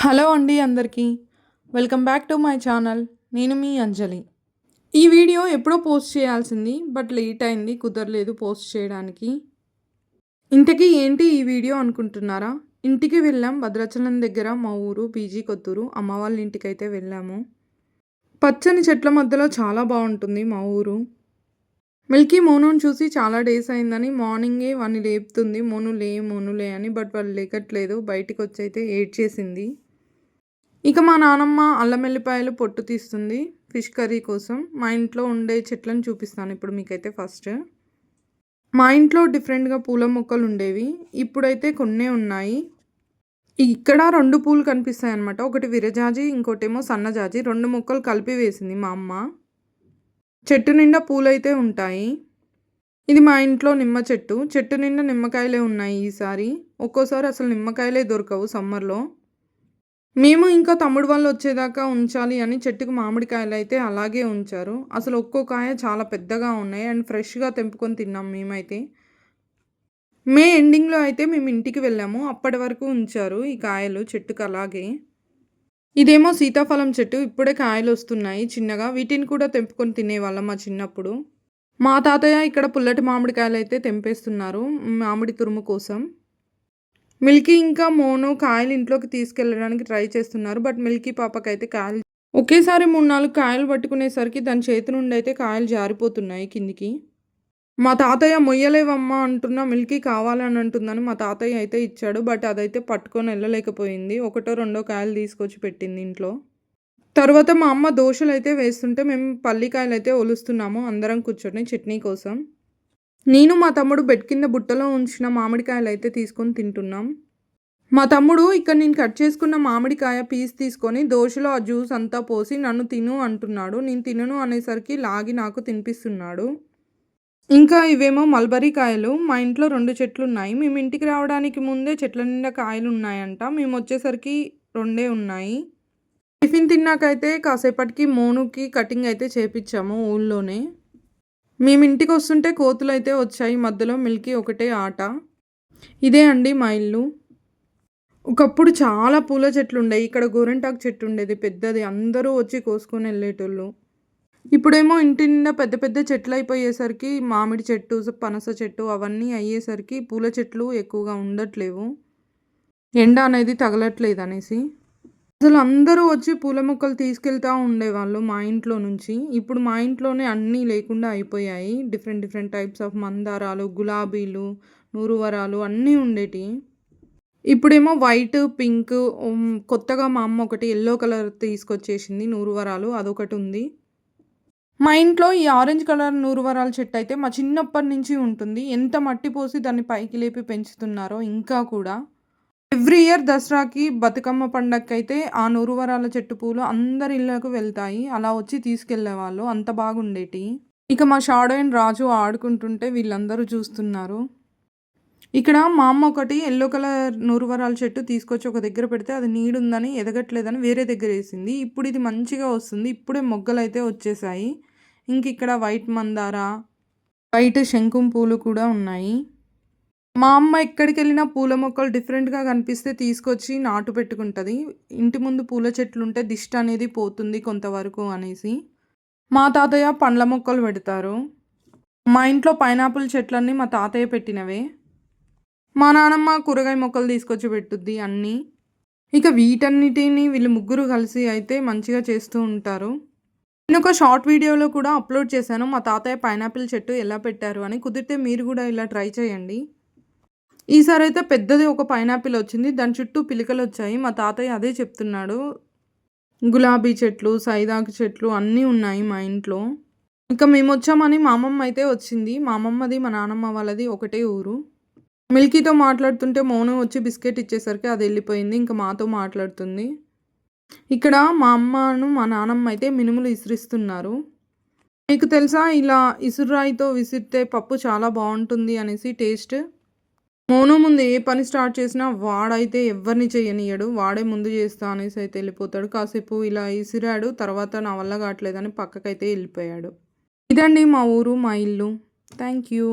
Hello అండి అందరికీ. Welcome back to my channel. నేను మీ అంజలి. ఈ వీడియో ఎప్పుడో పోస్ట్ చేయాల్సింది, బట్ లేట్ అయింది, కుదరలేదు పోస్ట్ చేయడానికి. ఇంతకీ ఏంటి ఈ వీడియో అనుకుంటున్నారా? ఇంటికి వెళ్ళాం, భద్రాచలం దగ్గర మా ఊరు పీజీ కొత్తూరు, అమ్మ వాళ్ళ ఇంటికైతే వెళ్ళాము. పచ్చని చెట్ల మధ్యలో చాలా బాగుంటుంది మా ఊరు. మిల్కీ మోనుని చూసి చాలా డేస్ అయిందని మార్నింగే వాడిని లేపుతుంది, మోనులే అని. బట్ వాళ్ళు లేకట్లేదు, బయటికి వచ్చి అయితే ఏడ్చేసింది. ఇక మా నానమ్మ అల్లం వెల్లిపాయలు పొట్టు తీస్తుంది ఫిష్ కర్రీ కోసం. మా ఇంట్లో ఉండే చెట్లను చూపిస్తాను ఇప్పుడు మీకైతే. ఫస్ట్ మా ఇంట్లో డిఫరెంట్గా పూల మొక్కలు ఉండేవి, ఇప్పుడైతే కొన్నే ఉన్నాయి. ఇక్కడ 2 పూలు కనిపిస్తాయి అన్నమాట. ఒకటి విరజాజి, ఇంకోటేమో సన్నజాజి. 2 మొక్కలు కలిపి వేసింది మా అమ్మ. చెట్టు నిండా పూలైతే ఉంటాయి. ఇది మా ఇంట్లో నిమ్మ చెట్టు. చెట్టు నిండా నిమ్మకాయలే ఉన్నాయి ఈసారి. ఒక్కోసారి అసలు నిమ్మకాయలే దొరకవు సమ్మర్లో. మేము ఇంకా తమ్ముడు వాళ్ళు వచ్చేదాకా ఉంచాలి అని చెట్టుకు మామిడికాయలు అయితే అలాగే ఉంచారు. అసలు ఒక్కో కాయ చాలా పెద్దగా ఉన్నాయి అండ్ ఫ్రెష్గా తెంపుకొని తిన్నాం మేమైతే. మే ఎండింగ్లో అయితే మేము ఇంటికి వెళ్ళాము, అప్పటి వరకు ఉంచారు ఈ కాయలు చెట్టుకు అలాగే. ఇదేమో సీతాఫలం చెట్టు, ఇప్పుడే కాయలు వస్తున్నాయి చిన్నగా. వీటిని కూడా తెంపుకొని తినేవాళ్ళం మా చిన్నప్పుడు. మా తాతయ్య ఇక్కడ పుల్లటి మామిడికాయలు అయితే తెంపేస్తున్నారు మామిడి తురుము కోసం. మిల్కీ ఇంకా మోను కాయలు ఇంట్లోకి తీసుకెళ్ళడానికి ట్రై చేస్తున్నారు, బట్ మిల్కీ పాపకైతే కాయలు ఒకేసారి 3-4 కాయలు పట్టుకునేసరికి దాని చేతి నుండి అయితే కాయలు జారిపోతున్నాయి కిందికి. మా తాతయ్య మొయ్యలేవమ్మా అంటున్నా మిల్కీ కావాలని అంటుందని మా తాతయ్య అయితే ఇచ్చాడు, బట్ అదైతే పట్టుకొని వెళ్ళలేకపోయింది. 1-2 కాయలు తీసుకొచ్చి పెట్టింది ఇంట్లో. తర్వాత మా అమ్మ దోశలు అయితే వేస్తుంటే మేము పల్లికాయలు అయితే ఒలుస్తున్నాము అందరం కూర్చొని చట్నీ కోసం. నేను మా తమ్ముడు బెడ్ కింద బుట్టలో ఉంచిన మామిడికాయలు అయితే తీసుకొని తింటున్నాం. మా తమ్ముడు ఇక్కడ నేను కట్ చేసుకున్న మామిడికాయ పీస్ తీసుకొని దోశలో ఆ జ్యూస్ అంతా పోసి నన్ను తిను అంటున్నాడు. నేను తినను అనేసరికి లాగి నాకు తినిపిస్తున్నాడు. ఇంకా ఇవేమో మల్బరీ కాయలు. మా ఇంట్లో 2 చెట్లు ఉన్నాయి. మేము ఇంటికి రావడానికి ముందే చెట్ల నిండా కాయలు ఉన్నాయంట. మేము వచ్చేసరికి 2 ఉన్నాయి. టిఫిన్ తిన్నాకైతే కాసేపటికి మోనుకి కటింగ్ అయితే చేపించాము ఊళ్ళోనే. మేము ఇంటికి వస్తుంటే కోతులు అయితే వచ్చాయి, మధ్యలో మిల్కీ ఒకటే ఆట. ఇదే అండి మా ఇల్లు. ఒకప్పుడు చాలా పూల చెట్లు ఉండేవి. ఇక్కడ గోరింటాకు చెట్టు ఉండేది పెద్దది, అందరూ వచ్చి కోసుకొని వెళ్ళేటోళ్ళు. ఇప్పుడేమో ఇంటి నిండా పెద్ద పెద్ద చెట్లు అయిపోయేసరికి మామిడి చెట్టు, పనస చెట్టు అవన్నీ అయ్యేసరికి పూల చెట్లు ఎక్కువగా ఉండట్లేవు, ఎండ అనేది తగలట్లేదు అనేసి. అసలు అందరూ వచ్చి పూల మొక్కలు తీసుకెళ్తూ ఉండేవాళ్ళు మా ఇంట్లో నుంచి. ఇప్పుడు మా ఇంట్లోనే అన్నీ లేకుండా అయిపోయాయి. డిఫరెంట్ టైప్స్ ఆఫ్ మందారాలు, గులాబీలు, నూరువరాలు అన్నీ ఉండేటి. ఇప్పుడేమో వైట్, పింక్, కొత్తగా మా అమ్మ ఒకటి ఎల్లో కలర్ తీసుకొచ్చేసింది నూరువరాలు, అదొకటి ఉంది. మా ఇంట్లో ఈ ఆరెంజ్ కలర్ నూరువరాల చెట్టు అయితే మా చిన్నప్పటి నుంచి ఉంటుంది. ఎంత మట్టి పోసి దాన్ని పైకి లేపి పెంచుతున్నారో ఇంకా కూడా. ఎవ్రీ ఇయర్ దసరాకి, బతుకమ్మ పండగకి అయితే ఆ నూరువరాల చెట్టు పూలు అందరి ఇళ్ళకు వెళ్తాయి. అలా వచ్చి తీసుకెళ్లేవాళ్ళు, అంత బాగుండేటి. ఇక మా షాడో అండ్ రాజు ఆడుకుంటుంటే వీళ్ళందరూ చూస్తున్నారు. ఇక్కడ మా అమ్మ ఒకటి ఎల్లో కలర్ నూరువరాల చెట్టు తీసుకొచ్చి ఒక దగ్గర పెడితే అది నీడుందని ఎదగట్లేదని వేరే దగ్గర వేసింది. ఇప్పుడు ఇది మంచిగా వస్తుంది, ఇప్పుడే మొగ్గలు అయితే వచ్చేసాయి. ఇంక ఇక్కడ వైట్ మందార, వైట్ శంకుం పూలు కూడా ఉన్నాయి. మా అమ్మ ఎక్కడికి వెళ్ళినా పూల మొక్కలు డిఫరెంట్గా కనిపిస్తే తీసుకొచ్చి నాటు పెట్టుకుంటుంది. ఇంటి ముందు పూల చెట్లు ఉంటే దిష్టి అనేది పోతుంది కొంతవరకు అనేసి. మా తాతయ్య పండ్ల మొక్కలు పెడతారు. మా ఇంట్లో పైనాపిల్ చెట్లన్నీ మా తాతయ్య పెట్టినవే. మా నానమ్మ కూరగాయ మొక్కలు తీసుకొచ్చి పెట్టుద్ది అన్నీ. ఇక వీటన్నిటిని వీళ్ళు ముగ్గురు కలిసి అయితే మంచిగా చేస్తూ ఉంటారు. నేను ఒక షార్ట్ వీడియోలో కూడా అప్లోడ్ చేశాను మా తాతయ్య పైనాపిల్ చెట్టు ఎలా పెట్టారు అని. కుదిరితే మీరు కూడా ఇలా ట్రై చేయండి. ఈసారి అయితే పెద్దది ఒక పైనాపిల్ వచ్చింది, దాని చుట్టూ పిలకలు వచ్చాయి. మా తాతయ్య అదే చెప్తున్నాడు. గులాబీ చెట్లు, సైదాకు చెట్లు అన్నీ ఉన్నాయి మా ఇంట్లో. ఇంకా మేము వచ్చామని మా అమ్మమ్మ అయితే వచ్చింది. మా అమ్మమ్మది మా నానమ్మ వాళ్ళది ఒకటే ఊరు. మిల్కీతో మాట్లాడుతుంటే మౌనం వచ్చి బిస్కెట్ ఇచ్చేసరికి అది వెళ్ళిపోయింది. ఇంకా మాతో మాట్లాడుతుంది. ఇక్కడ మా అమ్మను మా నానమ్మ అయితే మినుములు ఇసిరిస్తున్నారు. మీకు తెలుసా ఇలా ఇసురాయితో విసిరితే పప్పు చాలా బాగుంటుంది అనేసి టేస్ట్. మోను ముందు ఏ పని స్టార్ట్ చేసినా వాడైతే ఎవరిని చేయనియడు, వాడే ముందు చేస్తా అనేసి అయితే వెళ్ళిపోతాడు. కాసేపు ఇలా ఇసిరాడు, తర్వాత నా వల్ల కావట్లేదని పక్కకైతే వెళ్ళిపోయాడు. ఇదండి మా ఊరు, మా ఇల్లు. Thank you.